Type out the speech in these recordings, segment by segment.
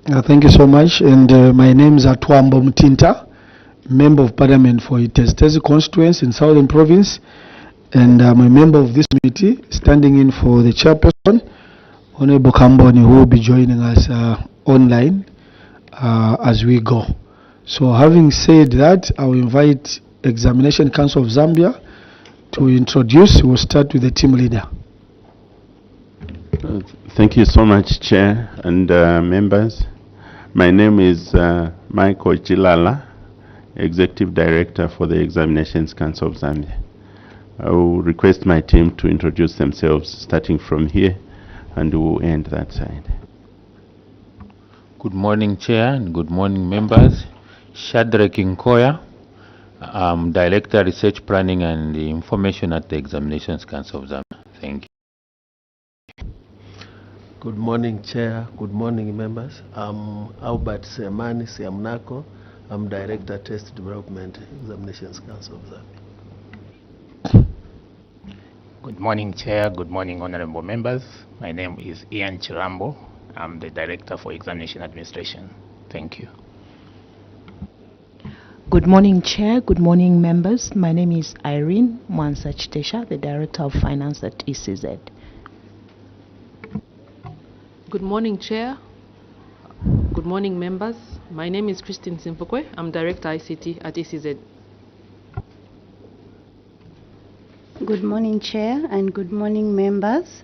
Thank you so much. And my name is Atwambo Mtinta, Member of Parliament for Itestezi constituency in Southern Province. And I'm a member of this committee, standing in for the chairperson, Honorable Kamboni, who will be joining us online as we go. So having said that, I will invite Examination Council of Zambia to introduce. We'll start with the team leader. Thank you so much, Chair and members. My name is Michael Chilala, Executive Director for the Examinations Council of Zambia. I will request my team to introduce themselves, starting from here, and we will end that side. Good morning, Chair, and good morning, members. Shadrack Nkoya, I'm Director, Research Planning and Information at the Examinations Council of Zambia. Thank you. Good morning, Chair. Good morning, members. I'm Albert Semani Siamnako. I'm Director, Test Development, Examinations Council of Zambia. Good morning, Chair. Good morning, honorable members. My name is Ian Chirambo. I'm the Director for Examination Administration. Thank you. Good morning, Chair. Good morning, members. My name is Irene Mwansachitesha, the Director of Finance at ECZ. Good morning, Chair. Good morning, members. My name is Christine Simpokwe. I'm Director ICT at ECZ. Good morning, Chair, and good morning, members.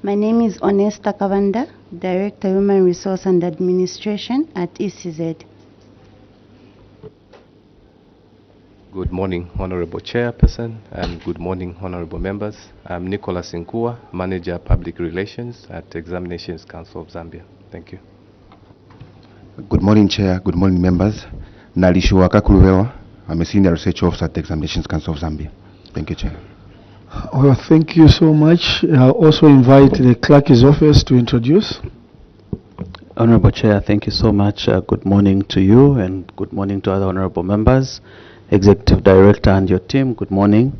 My name is Onesta Kavanda, Director Human Resource and Administration at ECZ. Good morning, Honorable Chairperson, and good morning, Honorable members. I'm Nicholas Nkua, Manager Public Relations at Examinations Council of Zambia. Thank you. Good morning, Chair. Good morning, members. Nalishiwa Kakuluwewa. I'm a Senior Research Officer at the Examinations Council of Zambia. Thank you, Chair. Well, thank you so much. I also invite the clerk's office to introduce. Honorable Chair, thank you so much. Good morning to you and good morning to other honorable members, Executive Director and your team. Good morning.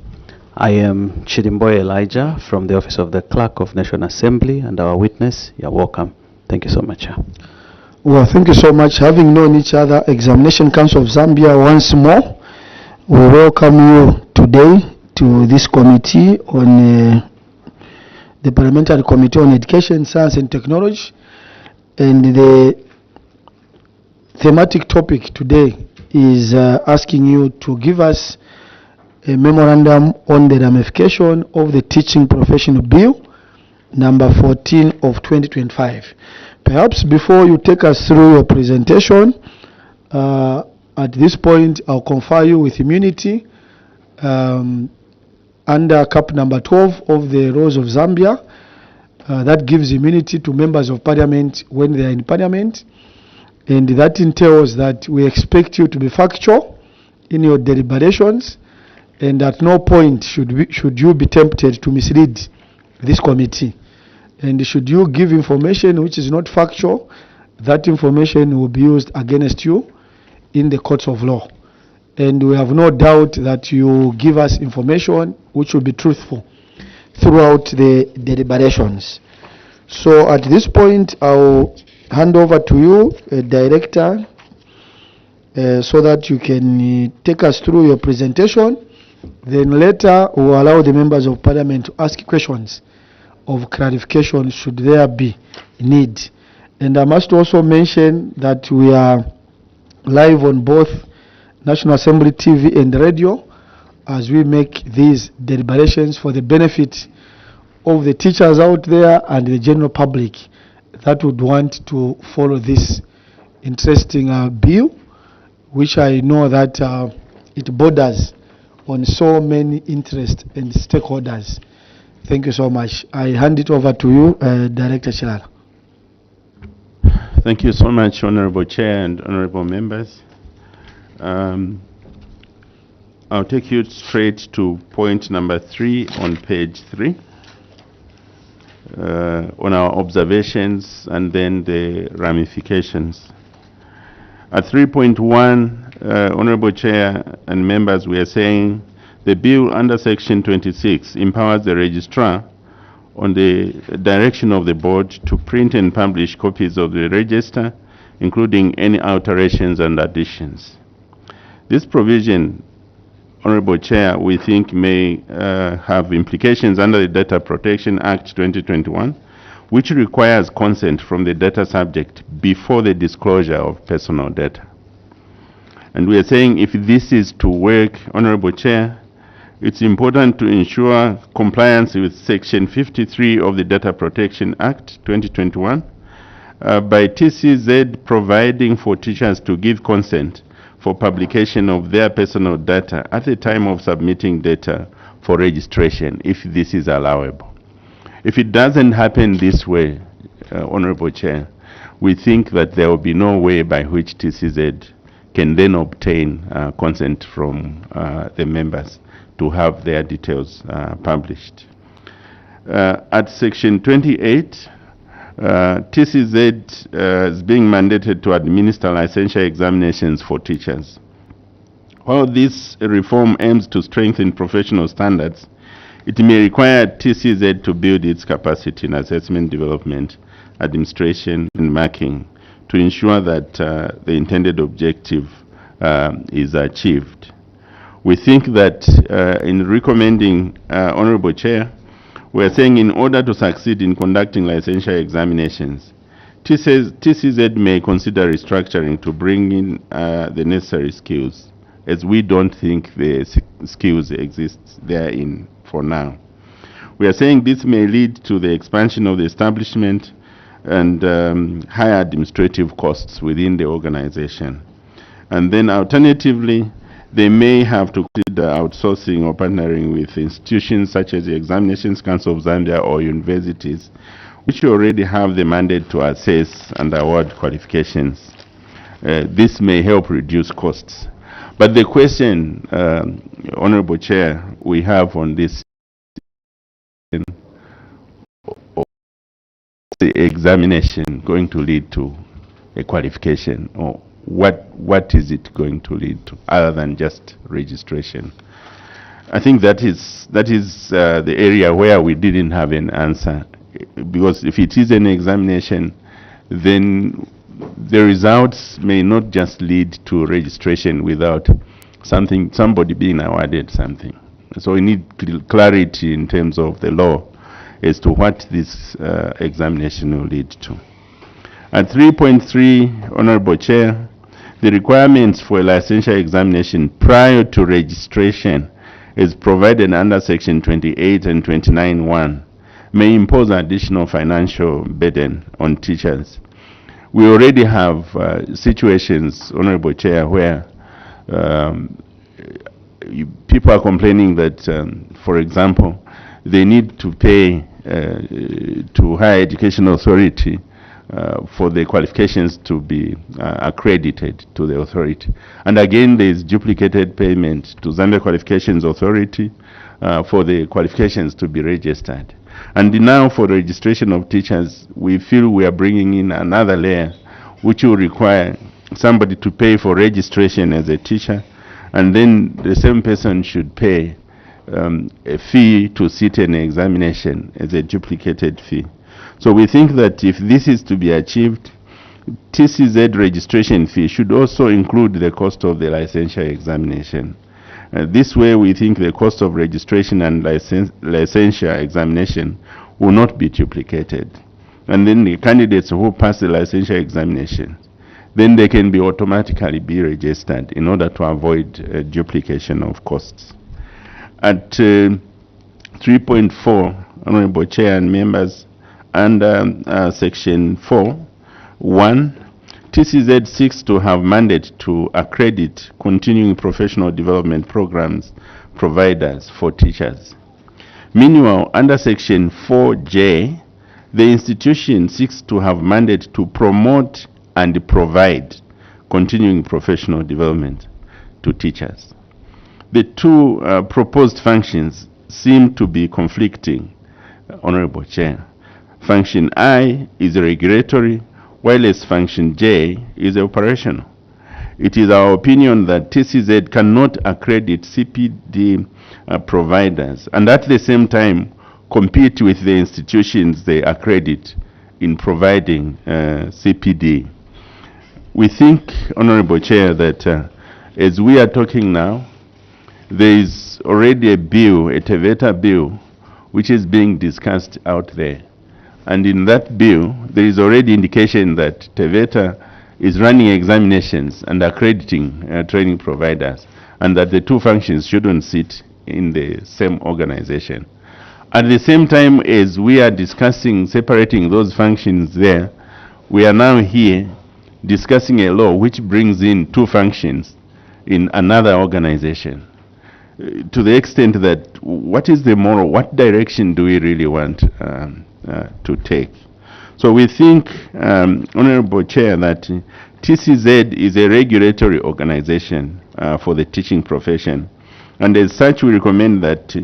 I am Chirimboy Elijah from the Office of the Clerk of National Assembly and our witness. You're welcome. Thank you so much. Well, thank you so much. Having known each other, Examination Council of Zambia once more, we welcome you today to this committee on the Parliamentary Committee on Education, Science and Technology. And the thematic topic today is asking you to give us a memorandum on the ramification of the Teaching Professional Bill, number 14 of 2025. Perhaps before you take us through your presentation, at this point I'll confer you with immunity under cap number 12 of the Rules of Zambia. That gives immunity to members of parliament when they are in parliament, and that entails that we expect you to be factual in your deliberations, and at no point should you be tempted to mislead this committee. And should you give information which is not factual, that information will be used against you in the courts of law. And we have no doubt that you give us information which will be truthful throughout the deliberations. So at this point, I'll hand over to you, Director, so that you can take us through your presentation. Then later, we'll allow the members of Parliament to ask questions of clarification should there be need. And I must also mention that we are live on both National Assembly TV and radio as we make these deliberations for the benefit of the teachers out there and the general public that would want to follow this interesting bill, which I know that it borders on so many interests and stakeholders. Thank you so much. I hand it over to you, Director Chilala. Thank you so much, Honorable Chair and honorable members. I'll take you straight to point number 3 on page 3 on our observations and then the ramifications. At 3.1, Honorable Chair and members, we are saying the bill under section 26 empowers the registrar on the direction of the board to print and publish copies of the register including any alterations and additions. This provision, Honorable Chair, we think may have implications under the Data Protection Act 2021, which requires consent from the data subject before the disclosure of personal data. And we are saying if this is to work, Honorable Chair, it's important to ensure compliance with Section 53 of the Data Protection Act 2021 by TCZ providing for teachers to give consent for publication of their personal data at the time of submitting data for registration, if this is allowable. If it doesn't happen this way, Honorable Chair, we think that there will be no way by which TCZ can then obtain consent from the members to have their details published. At Section 28, TCZ is being mandated to administer licensure examinations for teachers. While this reform aims to strengthen professional standards, it may require TCZ to build its capacity in assessment development, administration, and marking to ensure that the intended objective is achieved. We think that in recommending, Honorable Chair, we are saying in order to succeed in conducting licensure examinations, TCZ may consider restructuring to bring in the necessary skills, as we don't think the skills exist therein for now. We are saying this may lead to the expansion of the establishment and higher administrative costs within the organization. And then alternatively, they may have to consider outsourcing or partnering with institutions such as the Examinations Council of Zambia or universities, which already have the mandate to assess and award qualifications. This may help reduce costs. But the question, Honorable Chair, we have on this, the examination going to lead to a qualification, or what is it going to lead to other than just registration? I think that is the area where we didn't have an answer, because if it is an examination, then the results may not just lead to registration without somebody being awarded something. So we need clarity in terms of the law as to what this examination will lead to. At 3.3, Honorable Chair, the requirements for a licensure examination prior to registration as provided under Section 28 and 29(1) may impose additional financial burden on teachers. We already have situations, Honorable Chair, where people are complaining that, for example, they need to pay to Higher Education Authority for the qualifications to be accredited to the authority. And again, there is duplicated payment to Zambia Qualifications Authority for the qualifications to be registered. And now for registration of teachers, we feel we are bringing in another layer which will require somebody to pay for registration as a teacher, and then the same person should pay a fee to sit an examination as a duplicated fee. So we think that if this is to be achieved, TCZ registration fee should also include the cost of the licensure examination. This way we think the cost of registration and licensure examination will not be duplicated. And then the candidates who pass the licensure examination, then they can be automatically be registered in order to avoid duplication of costs. At 3.4, Honorable Chair and members, under Section 4(1), TCZ seeks to have mandate to accredit continuing professional development programs providers for teachers. Meanwhile, under Section 4(j), the institution seeks to have mandate to promote and provide continuing professional development to teachers. The two proposed functions seem to be conflicting, Honorable Chair. Function I is regulatory, while Function J is operational. It is our opinion that TCZ cannot accredit CPD providers and at the same time compete with the institutions they accredit in providing CPD. we think, Honorable Chair, that as we are talking now, there is already a bill, a TVETA bill, which is being discussed out there. And in that bill, there is already indication that TVETA is running examinations and accrediting training providers, and that the two functions shouldn't sit in the same organization. At the same time as we are discussing separating those functions there, we are now here discussing a law which brings in two functions in another organization. To the extent that what is the moral, what direction do we really want to take? So we think, Honorable Chair, that TCZ is a regulatory organization for the teaching profession, and as such we recommend that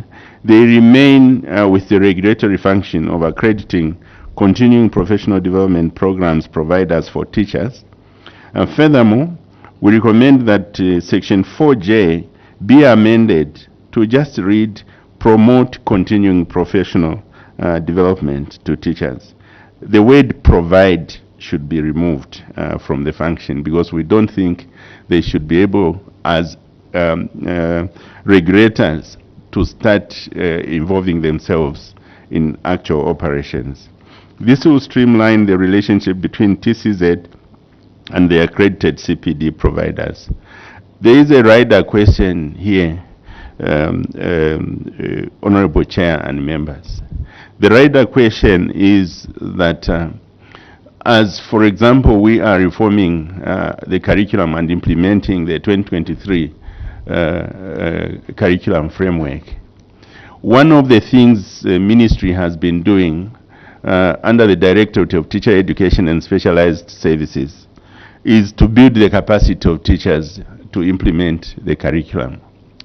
they remain with the regulatory function of accrediting continuing professional development programs providers for teachers. Furthermore, we recommend that Section 4J be amended to just read promote continuing professional development to teachers. The word provide should be removed from the function, because we don't think they should be able as regulators to start involving themselves in actual operations. This will streamline the relationship between TCZ and the accredited CPD providers. There is a rider question here, Honorable Chair and members. The rider question is that as, for example, we are reforming the curriculum and implementing the 2023 curriculum framework, one of the things the ministry has been doing under the Directorate of Teacher Education and Specialized Services is to build the capacity of teachers to implement the curriculum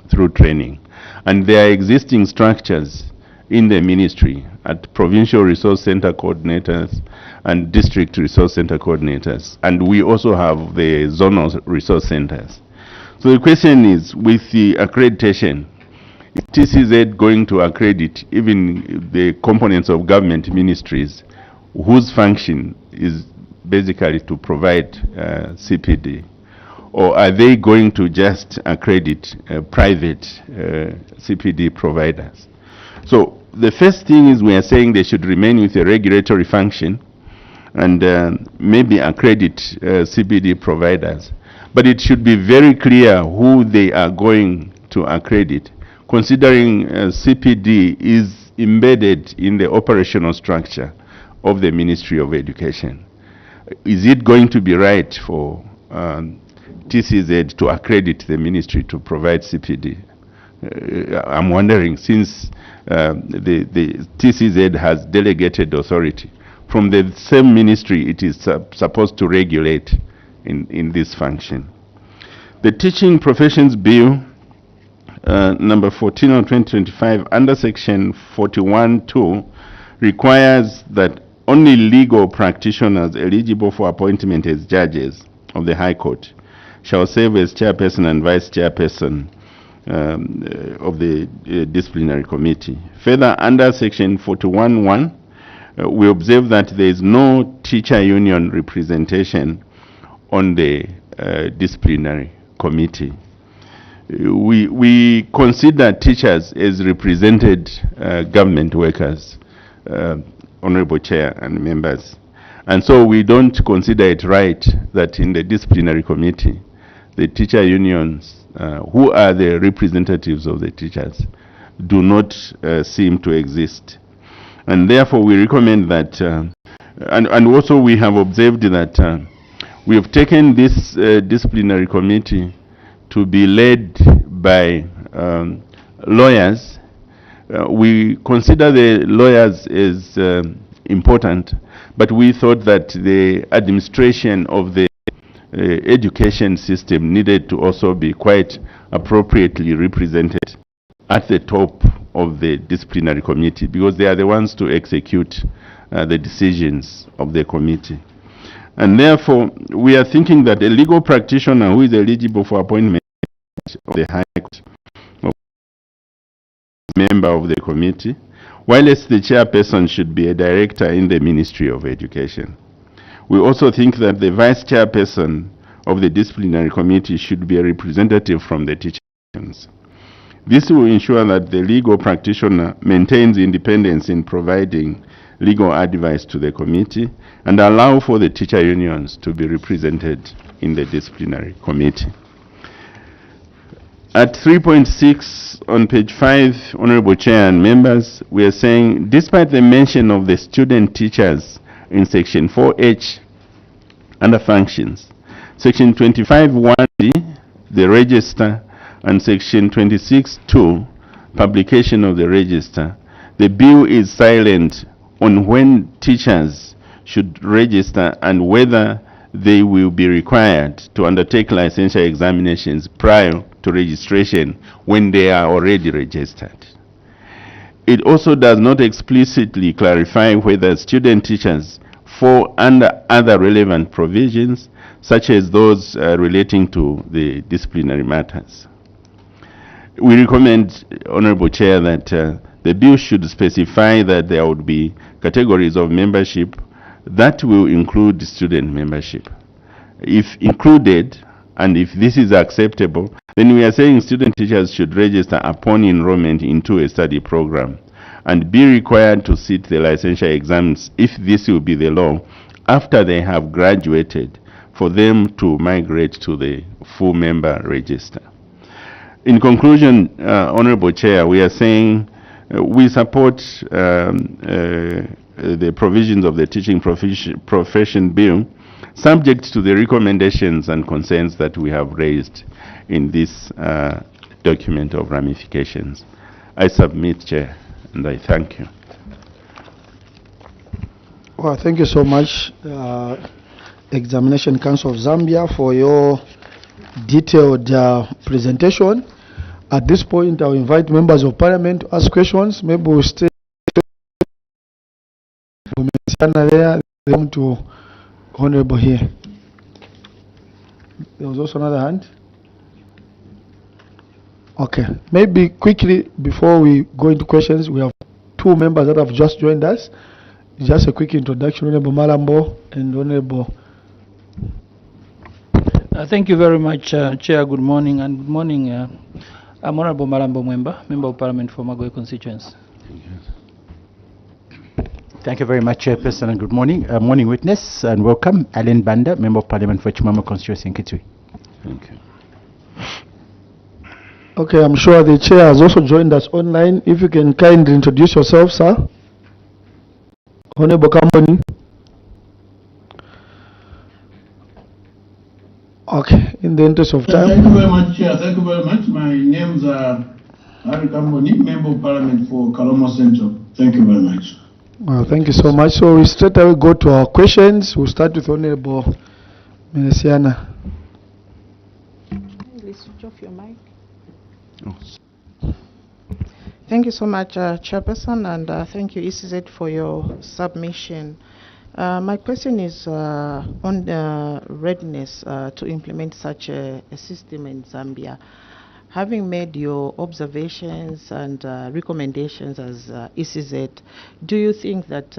through training. And there are existing structures in the ministry at provincial resource center coordinators and district resource center coordinators. And we also have the zonal resource centers. So the question is, with the accreditation, is TCZ going to accredit even the components of government ministries whose function is basically to provide CPD? Or are they going to just accredit private CPD providers? So the first thing is we are saying they should remain with a regulatory function and maybe accredit CPD providers. But it should be very clear who they are going to accredit, considering CPD is embedded in the operational structure of the Ministry of Education. Is it going to be right for TCZ to accredit the ministry to provide CPD? I'm wondering, since the TCZ has delegated authority from the same ministry it is supposed to regulate in this function. The Teaching Professions Bill number 14 of 2025 under section 41(2) requires that only legal practitioners eligible for appointment as judges of the High Court shall serve as chairperson and vice chairperson of the disciplinary committee. Further, under section 41(1), we observe that there is no teacher union representation on the disciplinary committee. We consider teachers as represented government workers, Honorable Chair and members. And so we don't consider it right that in the disciplinary committee, the teacher unions, who are the representatives of the teachers, do not seem to exist. And therefore we recommend that, and also we have observed that we have taken this disciplinary committee to be led by lawyers. We consider the lawyers as important, but we thought that the administration of the education system needed to also be quite appropriately represented at the top of the disciplinary committee, because they are the ones to execute the decisions of the committee. And therefore, we are thinking that a legal practitioner who is eligible for appointment of the High Court, member of the committee, whilst the chairperson should be a director in the Ministry of Education. We also think that the vice chairperson of the disciplinary committee should be a representative from the teachers. This will ensure that the legal practitioner maintains independence in providing legal advice to the committee and allow for the teacher unions to be represented in the disciplinary committee. At 3.6 on page 5, Honorable Chair and members, we are saying, despite the mention of the student teachers in section 4H under functions, section 25(1)(d), the register, and section 26(2), publication of the register, the bill is silent on when teachers should register and whether they will be required to undertake licensure examinations prior to registration when they are already registered. It also does not explicitly clarify whether student teachers fall under other relevant provisions, such as those relating to the disciplinary matters. We recommend, Honorable Chair, that the bill should specify that there would be categories of membership that will include student membership. If included, and if this is acceptable, then we are saying student teachers should register upon enrollment into a study program and be required to sit the licensure exams, if this will be the law, after they have graduated, for them to migrate to the full member register. In conclusion, Honorable Chair, we are saying we support the provisions of the Teaching Profession Bill, subject to the recommendations and concerns that we have raised in this document of ramifications. I submit, Chair, and I thank you. Well, thank you so much, Examination Council of Zambia, for your detailed presentation. At this point, I'll invite members of Parliament to ask questions. Maybe we'll stay there, come to Honorable here. There was also another hand. Okay, maybe quickly before we go into questions, we have two members that have just joined us. Just a quick introduction, Honorable Malambo and Honorable. Thank you very much, Chair. Good morning, and good morning. I'm Honorable Malambo Member of Parliament for Magoe constituency. Thank you very much, Chairperson, and good morning. Morning witness, and welcome. Alan Banda, Member of Parliament for Chimama constituency in Kitui. Thank you. Okay, I'm sure the chair has also joined us online. If you can kindly introduce yourself, sir. Honorable Company. Okay, in the interest of time. Thank you very much, Chair. Thank you very much. My name's Harry Kamboni, Member of Parliament for Kalomo Central. Thank you very much. Well, thank you so much. So we straight away go to our questions. We'll start with Honorable Menesiana. Please switch off your mic. Thank you so much, Chairperson, and thank you, ECZ, for your submission. My question is on the readiness to implement such a system in Zambia. Having made your observations and recommendations as ECZ, do you think that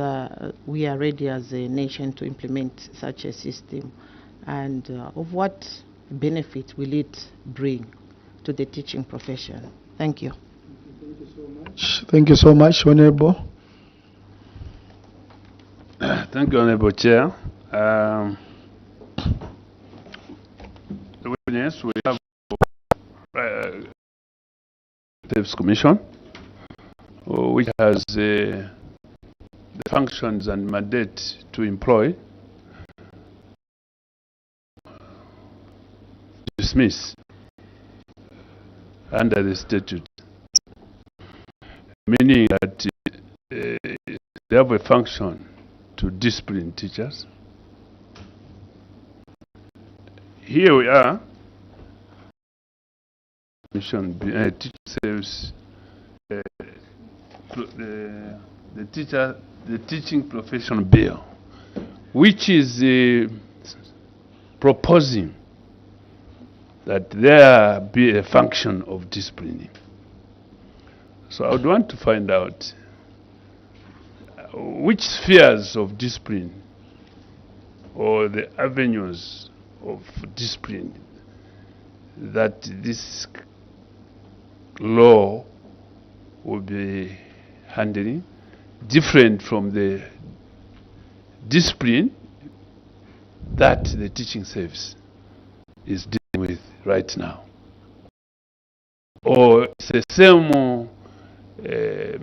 we are ready as a nation to implement such a system? And of what benefit will it bring to the teaching profession? Thank you. Thank you so much, Honorable. Thank you, Honorable Chair. Yes, we have the Commission, which has the functions and mandate to employ, dismiss under the statute, meaning that they have a function to discipline teachers. Here we are, Mission teacher service, the teaching profession bill, which is proposing that there be a function of disciplining. So I would want to find out which spheres of discipline or the avenues of discipline that this law will be handling, different from the discipline that the teaching service is dealing with right now. Or it's the same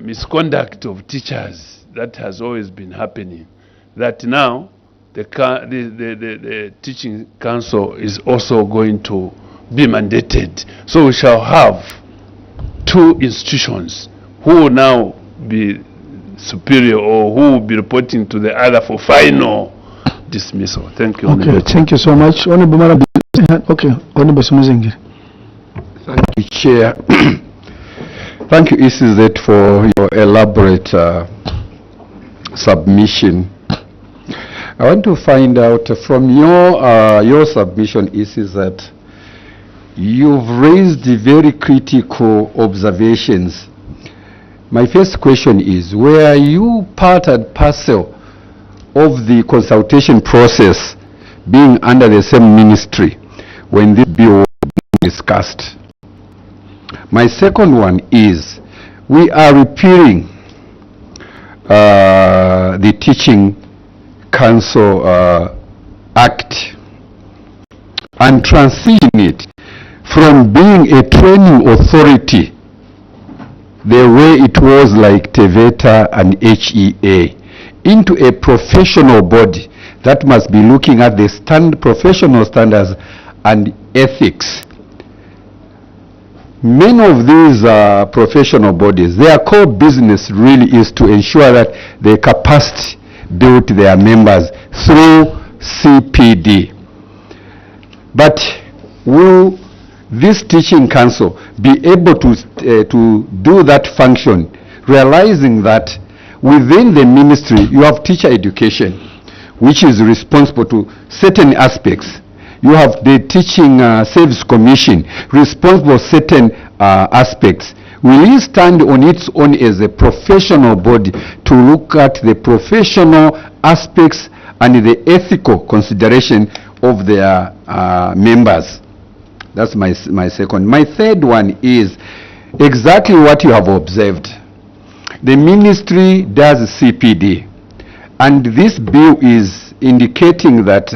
misconduct of teachers that has always been happening, that now the teaching council is also going to be mandated. So we shall have two institutions who will now be superior or who will be reporting to the other for final dismissal. Thank you. Okay, thank you so much. Honorable Madam. Okay, Honorable Sumuzingiri. Thank you, Chair. Thank you, ECZ, for your elaborate submission. I want to find out from your submission, ECZ, you've raised very critical observations. My first question is, were you part and parcel of the consultation process being under the same ministry when this bill was being discussed? My second one is, we are repealing the Teaching Council Act and transitioning it from being a training authority, the way it was like TVETA and HEA, into a professional body that must be looking at the professional standards and ethics. Many of these professional bodies, their core business really is to ensure that the capacity built their members through CPD. But will this teaching council be able to do that function, realizing that within the ministry you have teacher education, which is responsible to certain aspects. You have the Teaching Service Commission responsible for certain aspects. Will it stand on its own as a professional body to look at the professional aspects and the ethical consideration of their members? That's my second. My third one is exactly what you have observed. The ministry does CPD, and this bill is indicating that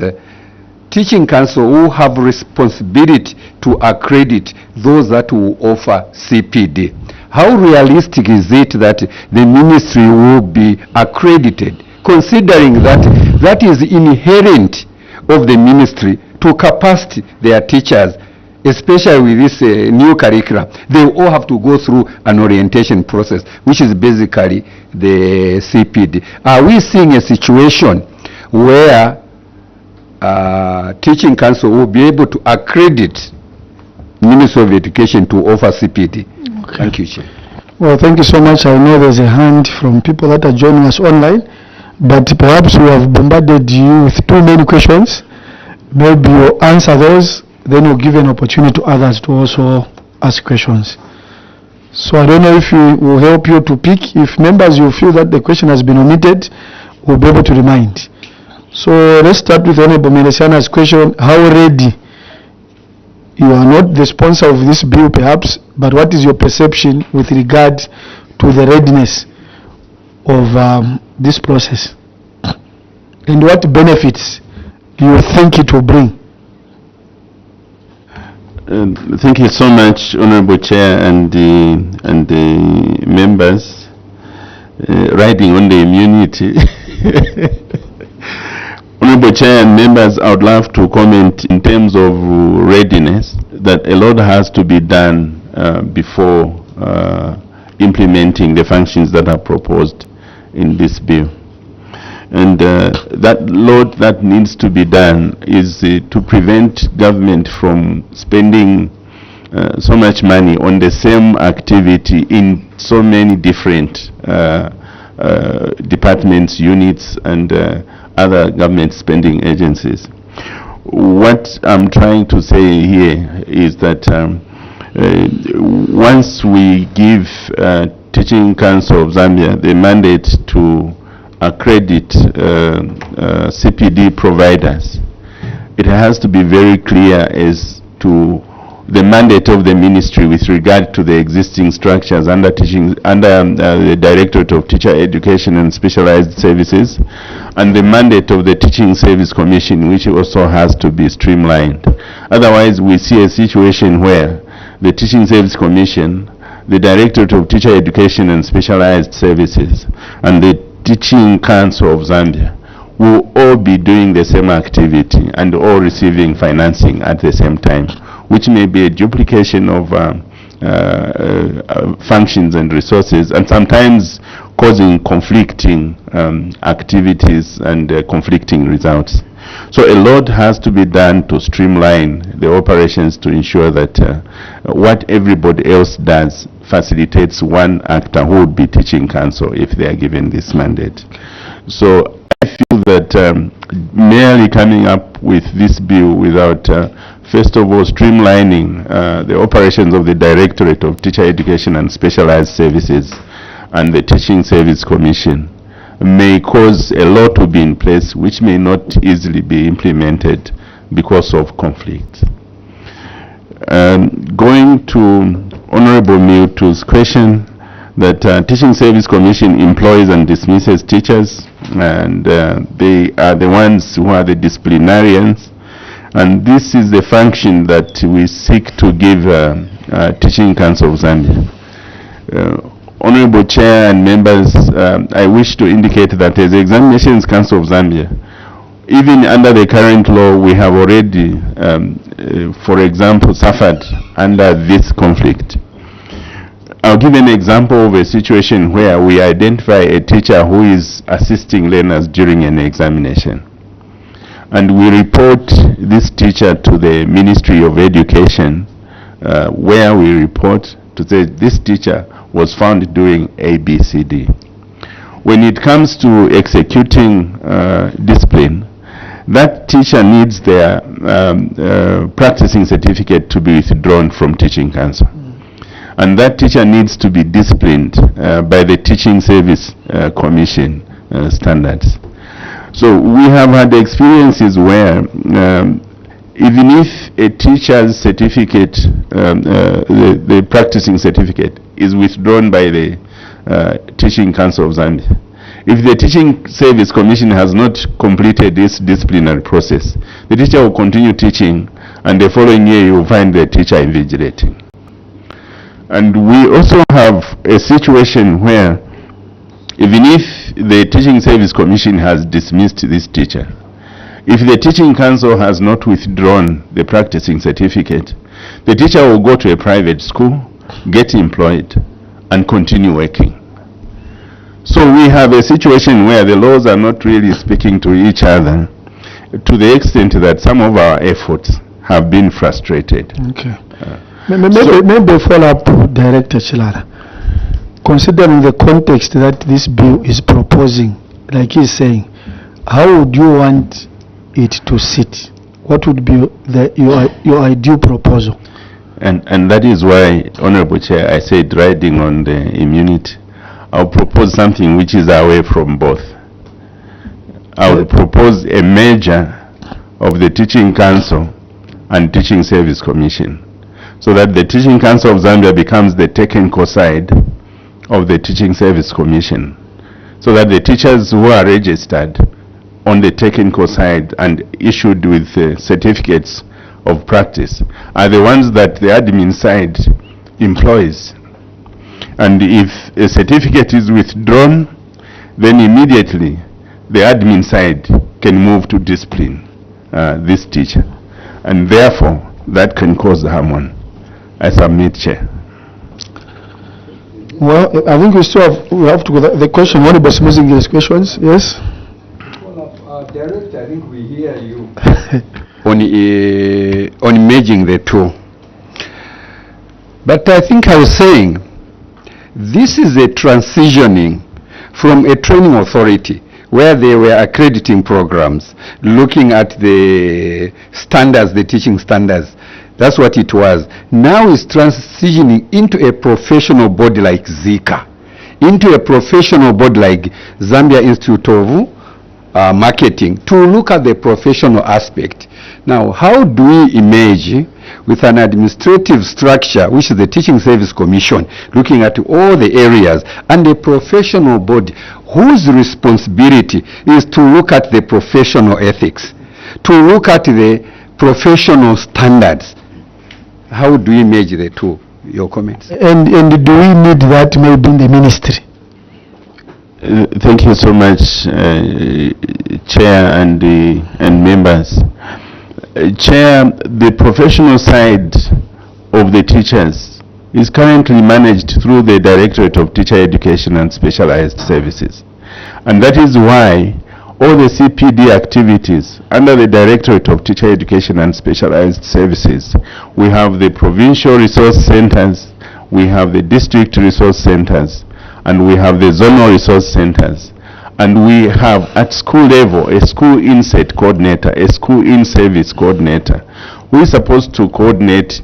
Teaching Council will have responsibility to accredit those that will offer CPD. How realistic is it that the ministry will be accredited, considering that that is inherent of the ministry to capacity their teachers, especially with this new curriculum? They all have to go through an orientation process, which is basically the CPD. Are we seeing a situation where Teaching Council will be able to accredit Ministry of Education to offer CPD? Okay. Thank you, Chair. Well, thank you so much. I know there's a hand from people that are joining us online, but perhaps we have bombarded you with too many questions. Maybe you'll answer those, then we'll give an opportunity to others to also ask questions. So I don't know if we will help you to pick. If members you feel that the question has been omitted, we'll be able to remind. So let's start with Honorable Melesiana's question. How ready? You are not the sponsor of this bill perhaps, but what is your perception with regard to the readiness of this process? And what benefits do you think it will bring? Thank you so much, Honorable Chair and the members. Riding on the immunity. Honorable Chair and members, I would love to comment in terms of readiness, that a lot has to be done before implementing the functions that are proposed in this bill. And that lot that needs to be done is to prevent government from spending so much money on the same activity in so many different departments, units, and other government spending agencies. What I'm trying to say here is that once we give Teaching Council of Zambia the mandate to accredit CPD providers, it has to be very clear as to the mandate of the ministry with regard to the existing structures under the Directorate of Teacher Education and Specialized Services, and the mandate of the Teaching Service Commission, which also has to be streamlined. Otherwise, we see a situation where the Teaching Service Commission, the Directorate of Teacher Education and Specialized Services, and the Teaching Council of Zambia will all be doing the same activity and all receiving financing at the same time, which may be a duplication of functions and resources, and sometimes causing conflicting activities and conflicting results. So a lot has to be done to streamline the operations to ensure that what everybody else does facilitates one actor who would be teaching council if they are given this mandate. So I feel that merely coming up with this bill without first of all streamlining the operations of the Directorate of Teacher Education and Specialized Services and the Teaching Service Commission may cause a law to be in place which may not easily be implemented because of conflict. Going to Honorable Mewtu's question, that Teaching Service Commission employs and dismisses teachers, and they are the ones who are the disciplinarians, and this is the function that we seek to give Teaching Council of Zambia. Honorable Chair and members, I wish to indicate that as the Examinations Council of Zambia, even under the current law, we have already, for example, suffered under this conflict. I'll give an example of a situation where we identify a teacher who is assisting learners during an examination. And we report this teacher to the Ministry of Education, where we report to say this teacher was found doing ABCD. When it comes to executing discipline, that teacher needs their practicing certificate to be withdrawn from Teaching Council. And that teacher needs to be disciplined by the Teaching Service Commission standards. So we have had experiences where even if a teacher's certificate, the practicing certificate, is withdrawn by the Teaching Council of Zambia, if the Teaching Service Commission has not completed this disciplinary process, the teacher will continue teaching, and the following year you will find the teacher invigilating. And we also have a situation where even if the Teaching Service Commission has dismissed this teacher, if the Teaching Council has not withdrawn the practicing certificate, the teacher will go to a private school, get employed, and continue working. So we have a situation where the laws are not really speaking to each other, to the extent that some of our efforts have been frustrated. Okay. Maybe a follow-up, Director Chilala. Considering the context that this bill is proposing, like he's saying, how would you want it to sit? What would be your ideal proposal? And that is why, Honorable Chair, I said riding on the immunity, I'll propose something which is away from both. I will propose a merger of the Teaching Council and Teaching Service Commission, so that the Teaching Council of Zambia becomes the technical side of the Teaching Service Commission, so that the teachers who are registered on the technical side and issued with certificates of practice are the ones that the admin side employs. And if a certificate is withdrawn, then immediately the admin side can move to discipline this teacher. And therefore, that can cause harm. I submit, Chair. Well, I think we have to go the question. What about smoothing these questions? Yes? Director, I think we hear you on merging the two. But I think I was saying, this is a transitioning from a training authority where they were accrediting programs, looking at the standards, the teaching standards. That's what it was. Now it's transitioning into a professional body like Zika, into a professional body like Zambia Institute of Marketing, to look at the professional aspect, Now, how do we emerge with an administrative structure, which is the Teaching Service Commission, looking at all the areas, and a professional body whose responsibility is to look at the professional ethics, to look at the professional standards? How do we merge the two? Your comments. And do we need that maybe in the ministry? Thank you so much, Chair and members. Chair, the professional side of the teachers is currently managed through the Directorate of Teacher Education and Specialized Services. And that is why all the CPD activities under the Directorate of Teacher Education and Specialized Services, we have the provincial resource centers, we have the district resource centers, and we have the zonal resource centers. And we have at school level a school inset coordinator, a school in-service coordinator, who is supposed to coordinate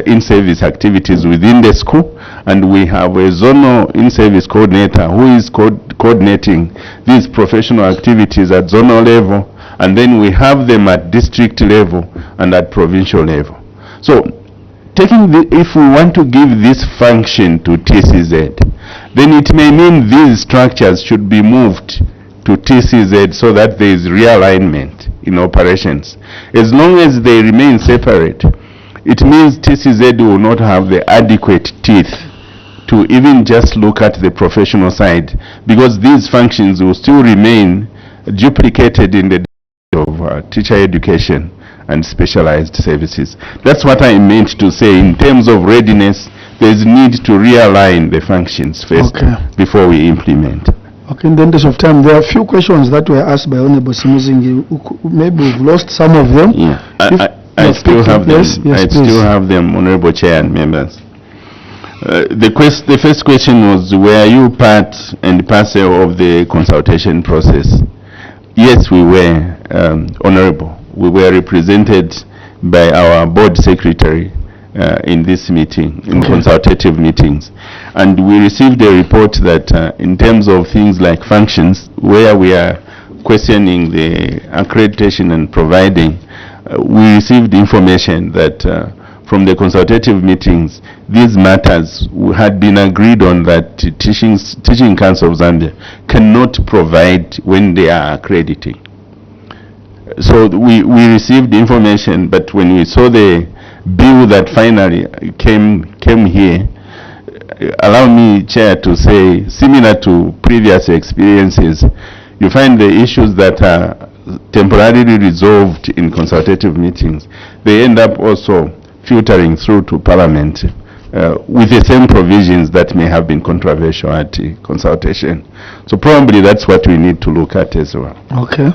in-service activities within the school, and we have a zonal in-service coordinator who is coordinating these professional activities at zonal level, and then we have them at district level and at provincial level. So if we want to give this function to TCZ, then it may mean these structures should be moved to TCZ so that there is realignment in operations. As long as they remain separate, it means TCZ will not have the adequate teeth to even just look at the professional side, because these functions will still remain duplicated in the of teacher education and specialized services. That's what I meant to say. In terms of readiness, there's need to realign the functions first before we implement. Okay, in the interest of time, there are a few questions that were asked by Honorable Simuzingi. Maybe we've lost some of them. Yeah, I still have them. I still have them, Honorable Chair and members. The first question was, were you part and parcel of the consultation process? Yes, we were, Honorable. We were represented by our board secretary in this meeting, in consultative meetings. And we received a report that in terms of things like functions, where we are questioning the accreditation and providing, we received information that from the consultative meetings, these matters had been agreed on that Teaching Council of Zambia cannot provide when they are accrediting. So we received information, but when we saw the bill that finally came here, allow me, Chair, to say, similar to previous experiences, you find the issues that are temporarily resolved in consultative meetings, they end up also filtering through to Parliament with the same provisions that may have been controversial at consultation. So probably that's what we need to look at as well. Okay.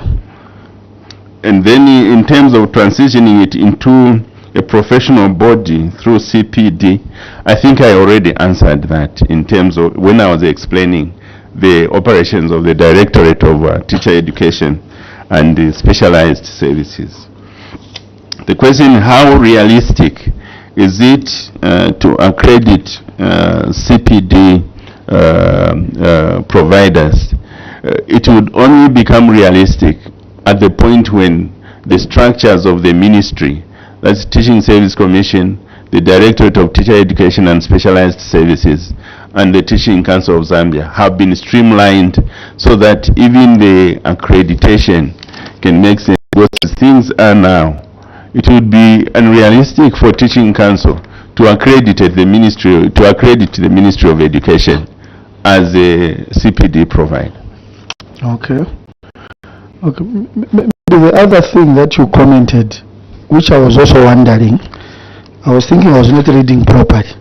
And then in terms of transitioning it into a professional body through CPD, I think I already answered that in terms of when I was explaining the operations of the Directorate of Teacher Education and the Specialized Services. The question, how realistic is it to accredit CPD providers? It would only become realistic at the point when the structures of the ministry, that's Teaching Service Commission, the Directorate of Teacher Education and Specialized Services, and the Teaching Council of Zambia have been streamlined so that even the accreditation can make sense. Because as things are now, it would be unrealistic for Teaching Council to accredit the Ministry of Education as a CPD provider. Okay. Okay. The other thing that you commented, which I was also wondering, I was thinking I was not reading properly.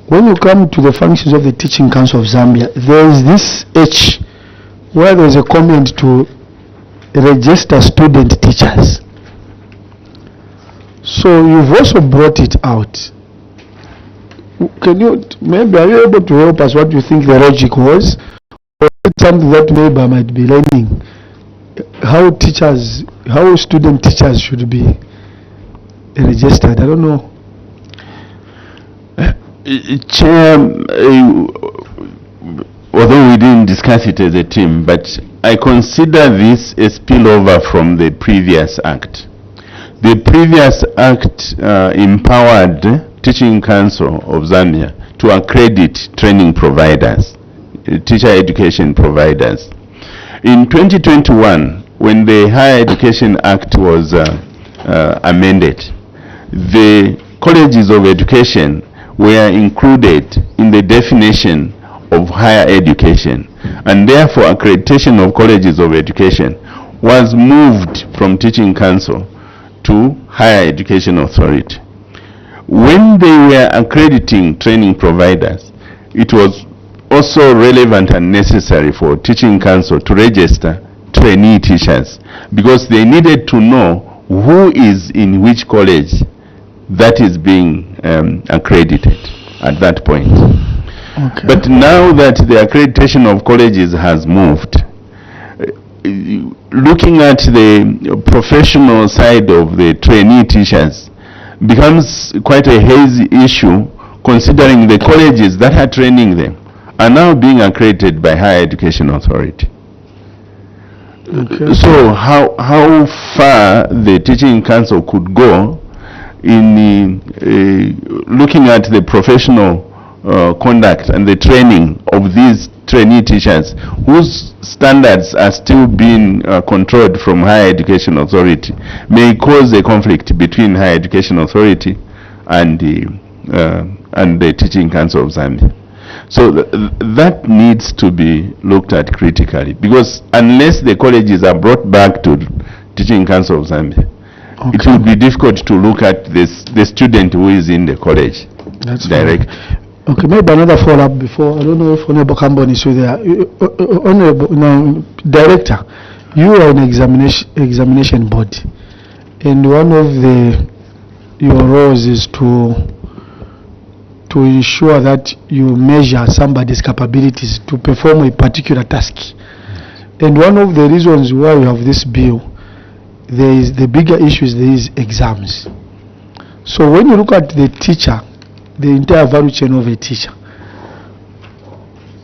When you come to the functions of the Teaching Council of Zambia, there is this H where there is a comment to register student teachers. So you've also brought it out. Can you, maybe are you able to help us what you think the logic was? Or is it something that maybe I might be learning? How student teachers should be registered? I don't know. Chair, although we didn't discuss it as a team, but I consider this a spillover from the previous act. The previous act empowered Teaching Council of Zambia to accredit training providers, teacher education providers. In 2021, when the Higher Education Act was amended, the colleges of education were included in the definition of higher education, and therefore accreditation of colleges of education was moved from Teaching Council to Higher Education Authority. When they were accrediting training providers, it was also relevant and necessary for Teaching Council to register trainee teachers, because they needed to know who is in which college that is being accredited at that point. Okay. But now that the accreditation of colleges has moved, looking at the professional side of the trainee teachers becomes quite a hazy issue, considering the colleges that are training them are now being accredited by Higher Education Authority. Okay. So how far the Teaching Council could go in looking at the professional conduct and the training of these trainee teachers whose standards are still being controlled from Higher Education Authority may cause a conflict between Higher Education Authority and the Teaching Council of Zambia. So that needs to be looked at critically, because unless the colleges are brought back to Teaching Council of Zambia, okay, it will be difficult to look at the student who is in the college. That's direct. fine. Okay, maybe another follow-up before. I don't know if Honorable Kambon is with there. Honorable Director, you are an examination body, and one of your roles is to ensure that you measure somebody's capabilities to perform a particular task. And one of the reasons why we have this bill, the bigger issue is these exams. So when you look at the teacher, the entire value chain of a teacher,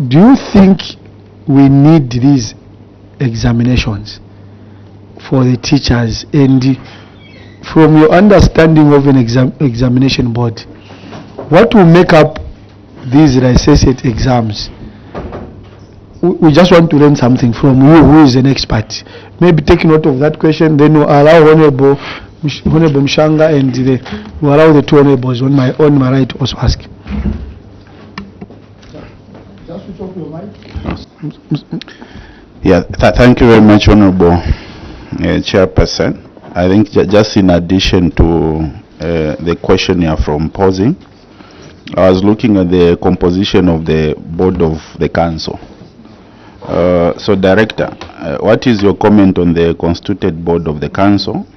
do you think we need these examinations for the teachers? And from your understanding of an examination board, what will make up these licensed exams? We just want to learn something from you, who is an expert. Maybe take note of that question, then we'll allow Honorable Mshanga and we'll allow the two honorables on my right to also ask. Just switch off your mic. Yeah, thank you very much, Honorable Chairperson. I think just in addition to the question here from posing, I was looking at the composition of the board of the council. So, Director, what is your comment on the constituted board of the council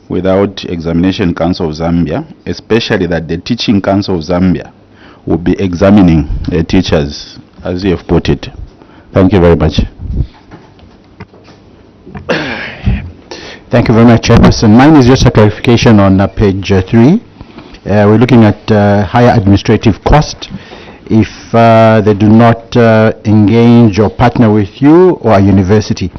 without Examination Council of Zambia, especially that the Teaching Council of Zambia will be examining the teachers, as you have put it? Thank you very much. Thank you very much, Chairperson. Mine is just a clarification on page 3. We're looking at higher administrative cost if they do not engage or partner with you or a university.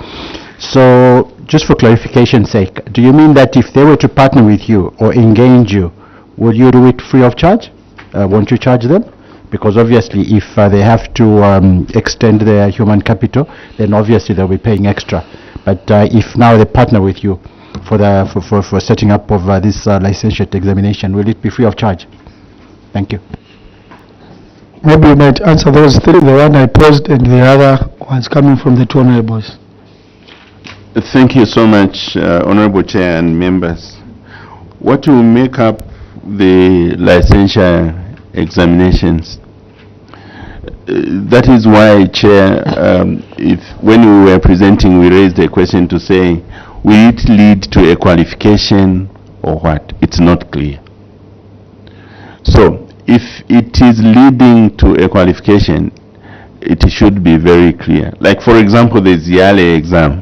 So just for clarification's sake, do you mean that if they were to partner with you or engage you, would you do it free of charge? Won't you charge them? Because obviously if they have to extend their human capital, then obviously they'll be paying extra. But if now they partner with you for setting up of this licentiate examination, will it be free of charge? Thank you. Maybe you might answer those three, the one I posed and the other ones coming from the two honorables. Thank you so much, Honorable Chair and members. What will make up the licensure examinations? That is why, Chair, when we were presenting, we raised a question to say, will it lead to a qualification or what? It's not clear. So, if it is leading to a qualification, it should be very clear. Like, for example, the Ziale exam.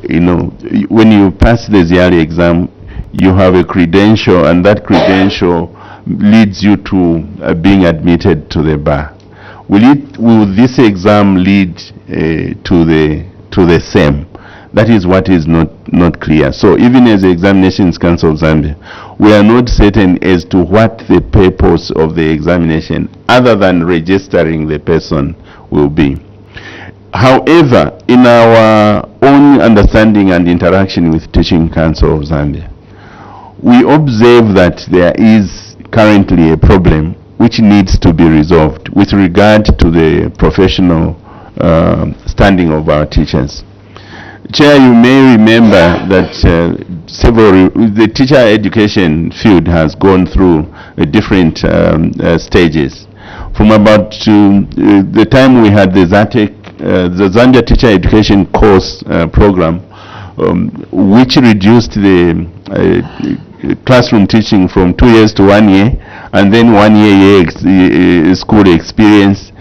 You know, when you pass the Ziale exam, you have a credential, and that credential leads you to being admitted to the bar. Will this exam lead to the same? That is what is not clear. So even as the Examinations Council of Zambia, we are not certain as to what the purpose of the examination, other than registering the person, will be. However, in our own understanding and interaction with Teaching Council of Zambia, we observe that there is currently a problem which needs to be resolved with regard to the professional standing of our teachers. Chair, you may remember that the teacher education field has gone through different stages. From about the time we had the Zambia Teacher Education Course Program, which reduced the classroom teaching from 2 years to 1 year, and then 1 year school experience,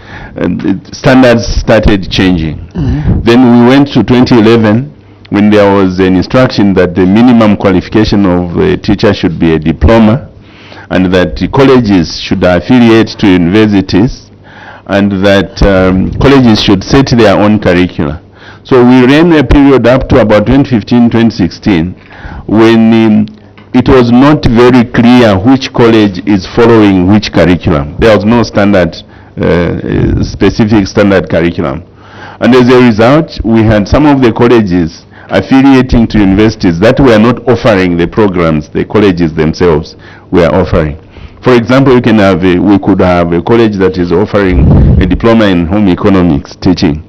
standards started changing. Then we went to 2011, when there was an instruction that the minimum qualification of a teacher should be a diploma, and that the colleges should affiliate to universities, and that colleges should set their own curricula. So we ran a period up to about 2015, 2016, when it was not very clear which college is following which curriculum. There was no standard, specific standard curriculum. And as a result, we had some of the colleges affiliating to universities that were not offering the programs the colleges themselves were offering. For example, we could have a college that is offering a diploma in home economics teaching,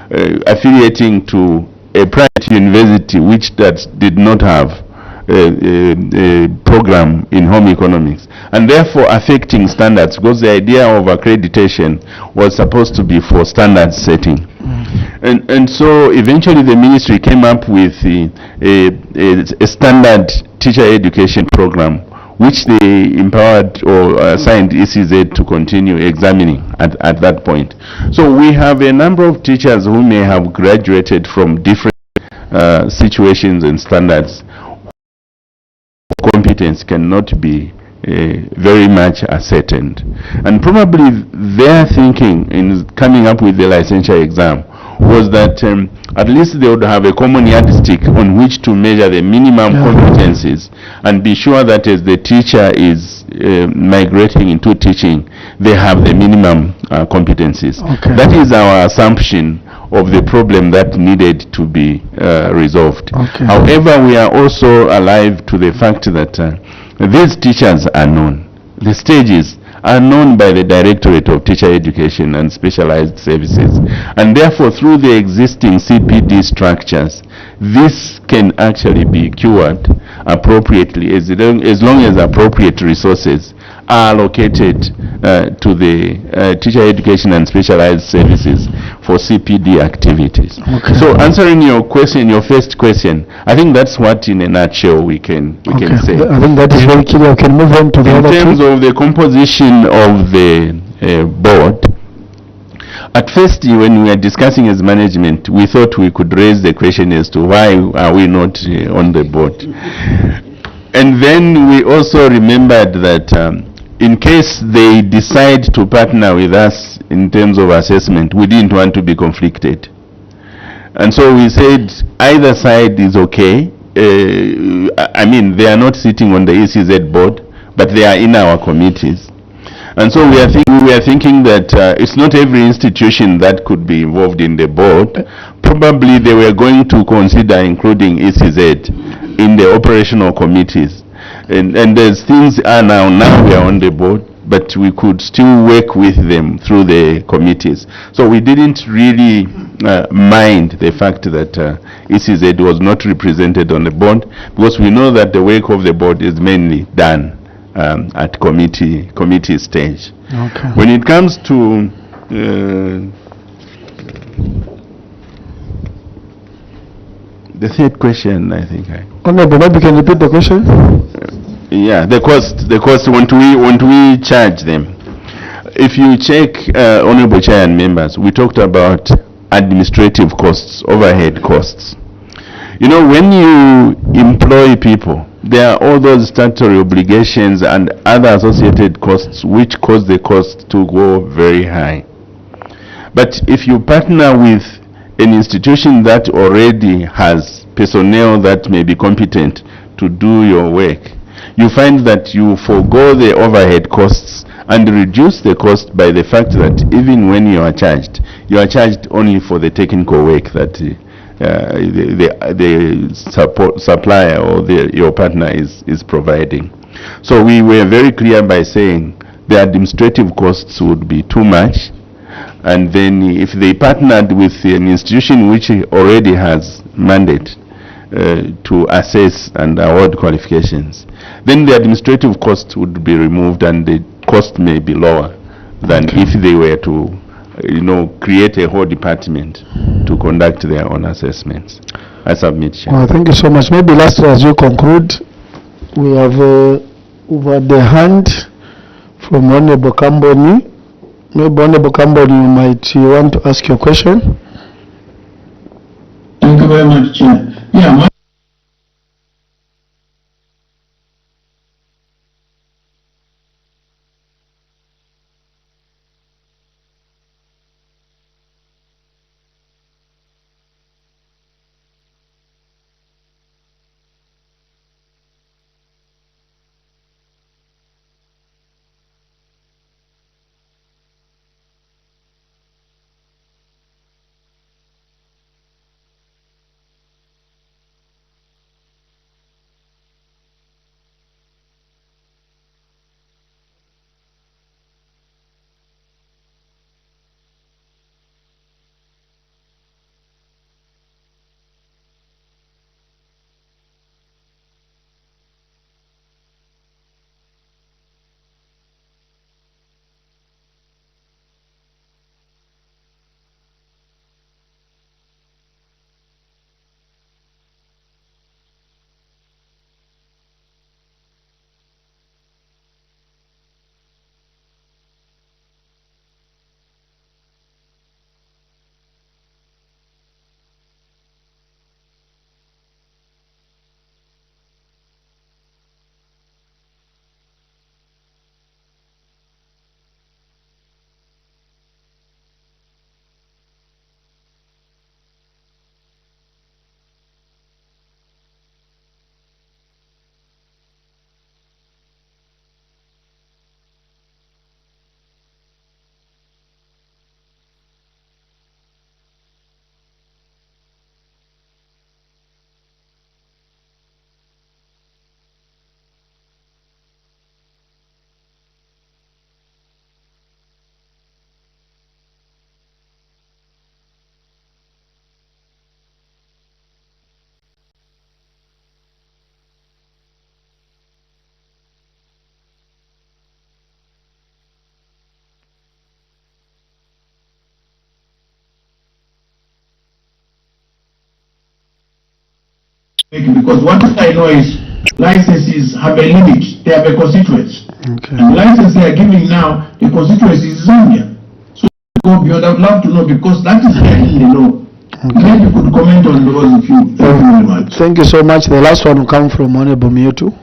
affiliating to a private university which did not have a program in home economics, and therefore affecting standards, because the idea of accreditation was supposed to be for standard setting. And so eventually the ministry came up with a standard teacher education program, which they empowered or assigned ECZ to continue examining at that point. So we have a number of teachers who may have graduated from different situations and standards. Competence cannot be very much ascertained. And probably their thinking in coming up with the licensure exam was that at least they would have a common yardstick on which to measure the minimum competencies and be sure that as the teacher is migrating into teaching, they have the minimum competencies. Okay. That is our assumption of the problem that needed to be resolved. Okay. However, we are also alive to the fact that these teachers are known. The stages are known by the Directorate of Teacher Education and Specialized Services, and therefore through the existing CPD structures, this can actually be cured appropriately as long as appropriate resources are allocated to the Teacher Education and Specialized Services for CPD activities. Okay. So answering your question, your first question, I think that's what in a nutshell we can say. I think that is very clear. We can move on to the other two. In terms of the composition of the board, at first when we were discussing as management, we thought we could raise the question as to why are we not on the board. And then we also remembered that in case they decide to partner with us in terms of assessment, we didn't want to be conflicted. And so we said either side is okay. I mean, they are not sitting on the ECZ board, but they are in our committees. And so we are thinking that it's not every institution that could be involved in the board. Probably they were going to consider including ECZ in the operational committees. And as things are now we are on the board, but we could still work with them through the committees. So we didn't really mind the fact that ECZ was not represented on the board, because we know that the work of the board is mainly done at committee stage. Okay. When it comes to the third question, I think Honorable, maybe can you repeat the question? Yeah, the cost. Won't we charge them? If you check, Honorable Chair and members, we talked about administrative costs, overhead costs. You know, when you employ people, there are all those statutory obligations and other associated costs which cause the cost to go very high. But if you partner with an institution that already has personnel that may be competent to do your work, you find that you forego the overhead costs and reduce the cost by the fact that even when you are charged only for the technical work that the supplier or your partner is providing. So we were very clear by saying the administrative costs would be too much, and then if they partnered with an institution which already has mandate to assess and award qualifications, then the administrative cost would be removed and the cost may be lower than if they were to create a whole department to conduct their own assessments. I submit, Chair. Well, thank you so much. Maybe lastly, as you conclude, we have over the hand from Honorable Kamboni. Maybe Honorable Kamboni, you might want to ask your question. Thank you very much, Chair. Yeah, because what I know is licenses have a limit, they have a constituency. Okay. And the license they are giving now, the constituency is Zambia. So go beyond, I would love to know because that is there in the law. Okay. Maybe you could comment on those if you. Thank you very much. Thank you so much. The last one will come from Honorable Miotu.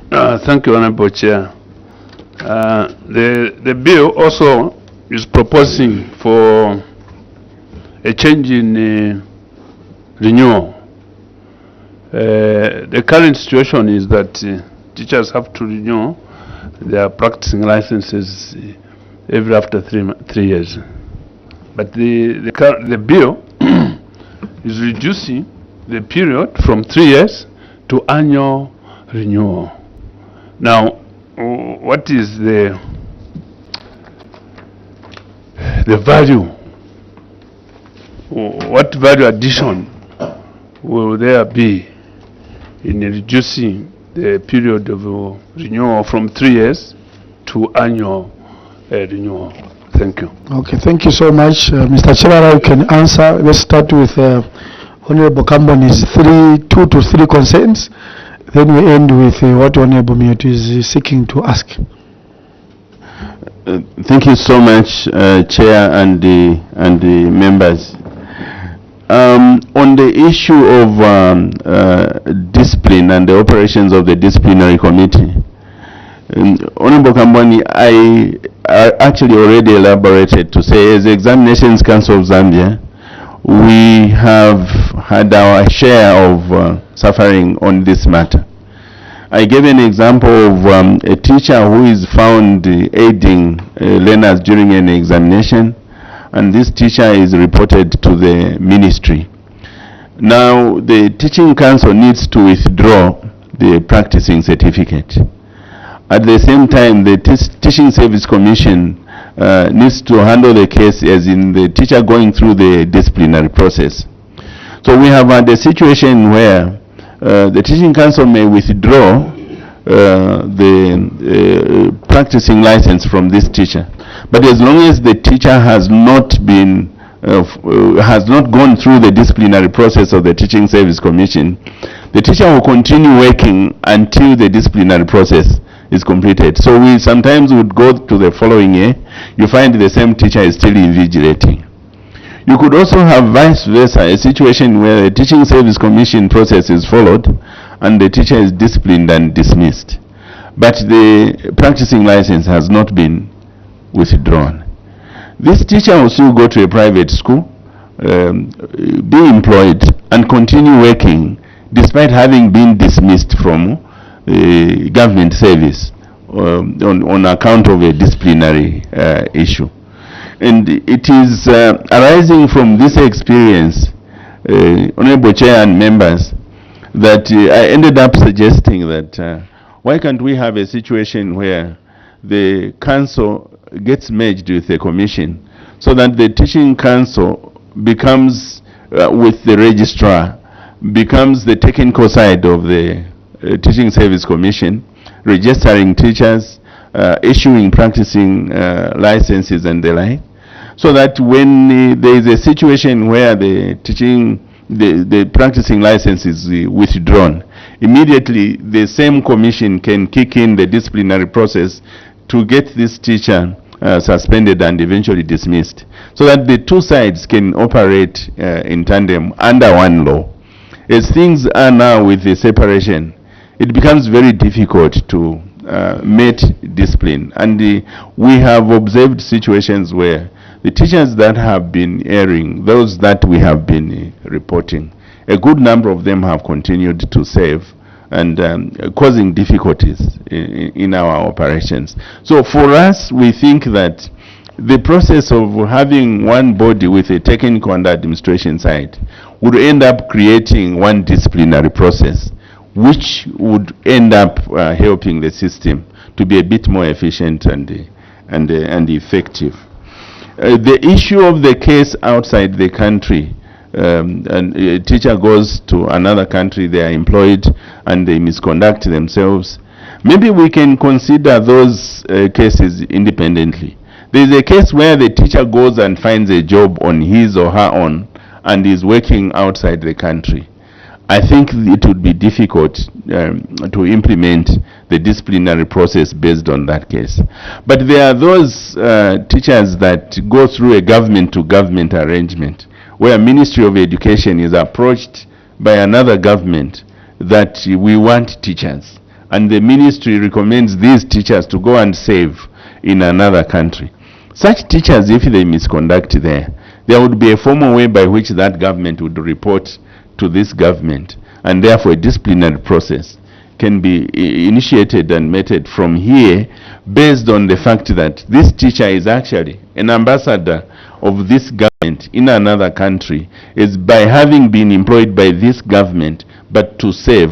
Thank you, Honorable Chair. The bill also is proposing for a change in renewal. The current situation is that teachers have to renew their practicing licenses every after 3 years. But the bill is reducing the period from 3 years to annual renewal. Now, what is the value? What value addition will there be in reducing the period of renewal from 3 years to annual renewal? Thank you. Okay, thank you so much. Mr. Chirara, you can answer. Let's start with Honorable Kamboni's 2 to 3 concerns. Then we end with what Honorable Miotu is seeking to ask. Thank you so much, Chair and the members. On the issue of discipline and the operations of the disciplinary committee, Honorable Kamboni, I actually already elaborated to say, as the Examinations Council of Zambia, we have had our share of suffering on this matter. I gave an example of a teacher who is found aiding learners during an examination, and this teacher is reported to the ministry. Now, the teaching council needs to withdraw the practicing certificate. At the same time, the Teaching Service Commission needs to handle the case as in the teacher going through the disciplinary process. So we have had a situation where the Teaching Council may withdraw the practicing license from this teacher. But as long as the teacher has not been has not gone through the disciplinary process of the Teaching Service Commission, the teacher will continue working until the disciplinary process is completed. So we sometimes would go to the following year, you find the same teacher is still invigilating. You could also have vice versa, a situation where the Teaching Service Commission process is followed and the teacher is disciplined and dismissed, but the practicing license has not been withdrawn. This teacher will still go to a private school, be employed and continue working despite having been dismissed from government service on account of a disciplinary issue. And it is arising from this experience, Honorable Chair and members, that I ended up suggesting that why can't we have a situation where the council gets merged with the commission so that the teaching council becomes, with the registrar, becomes the technical side of the Teaching Service Commission, registering teachers, issuing practicing licenses and the like, so that when there is a situation where the practicing license is withdrawn, immediately the same commission can kick in the disciplinary process to get this teacher suspended and eventually dismissed, so that the two sides can operate in tandem under one law. As things are now with the separation, it becomes very difficult to meet discipline, and we have observed situations where the teachers that have been erring, those that we have been reporting, a good number of them have continued to serve and causing difficulties in our operations. So for us, we think that the process of having one body with a technical and administration side would end up creating one disciplinary process, which would end up helping the system to be a bit more efficient and effective. The issue of the case outside the country, and a teacher goes to another country, they are employed and they misconduct themselves, maybe we can consider those cases independently. There is a case where the teacher goes and finds a job on his or her own and is working outside the country. I think it would be difficult to implement the disciplinary process based on that case. But there are those teachers that go through a government-to-government arrangement where Ministry of Education is approached by another government that we want teachers, and the ministry recommends these teachers to go and serve in another country. Such teachers, if they misconduct there would be a formal way by which that government would report to this government, and therefore a disciplinary process can be initiated and meted from here based on the fact that this teacher is actually an ambassador of this government in another country, is by having been employed by this government but to serve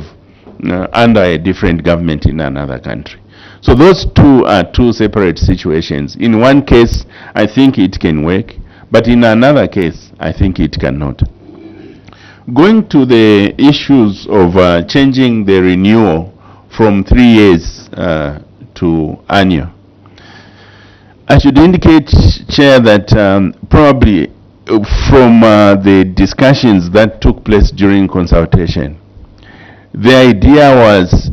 under a different government in another country. So those two are two separate situations. In one case, I think it can work, but in another case, I think it cannot. Going to the issues of changing the renewal from 3 years to annual, I should indicate, Chair, that probably from the discussions that took place during consultation, the idea was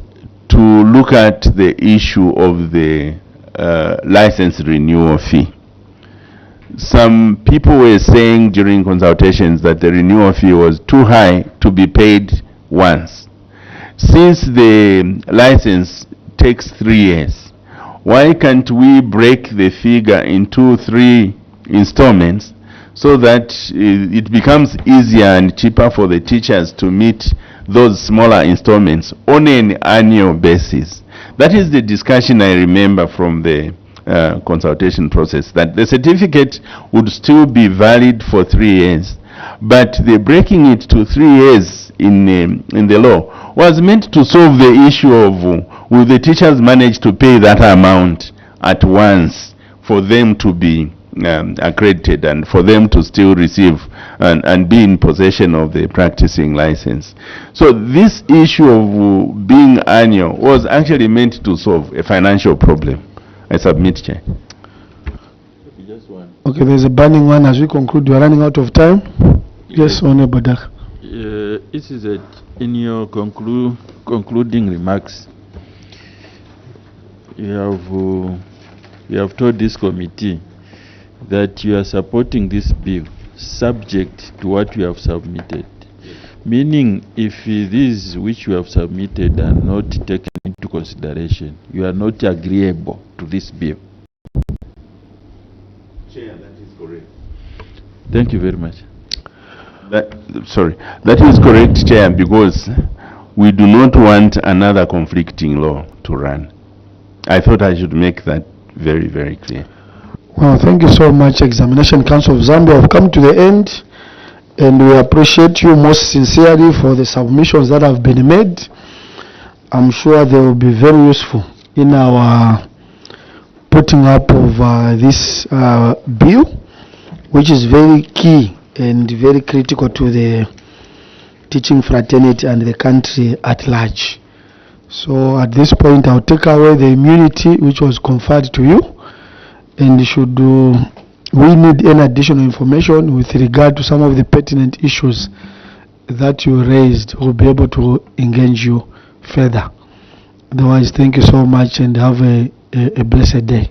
to look at the issue of the license renewal fee. Some people were saying during consultations that the renewal fee was too high to be paid once. Since the license takes 3 years, why can't we break the figure into 3 installments so that it becomes easier and cheaper for the teachers to meet those smaller installments on an annual basis. That is the discussion I remember from the consultation process, that the certificate would still be valid for 3 years, but the breaking it to 3 years in the law was meant to solve the issue of will the teachers manage to pay that amount at once for them to be accredited and for them to still receive and be in possession of the practicing license. So this issue of being annual was actually meant to solve a financial problem. I submit, Chair. Okay, there's a burning one. As we conclude, we are running out of time. Yes, Honorable Dak. This is in your concluding remarks. You have told this committee that you are supporting this bill subject to what you have submitted. Meaning, if these which you have submitted are not taken into consideration, you are not agreeable to this bill. Chair, that is correct. Thank you very much. That is correct, Chair, because we do not want another conflicting law to run. I thought I should make that very, very clear. Well, thank you so much, Examination Council of Zambia. We have come to the end, and we appreciate you most sincerely for the submissions that have been made. I'm sure they will be very useful in our putting up of this bill, which is very key and very critical to the teaching fraternity and the country at large. So at this point, I'll take away the immunity which was conferred to you, and should we need any additional information with regard to some of the pertinent issues that you raised, we'll be able to engage you further. Otherwise, thank you so much and have a blessed day.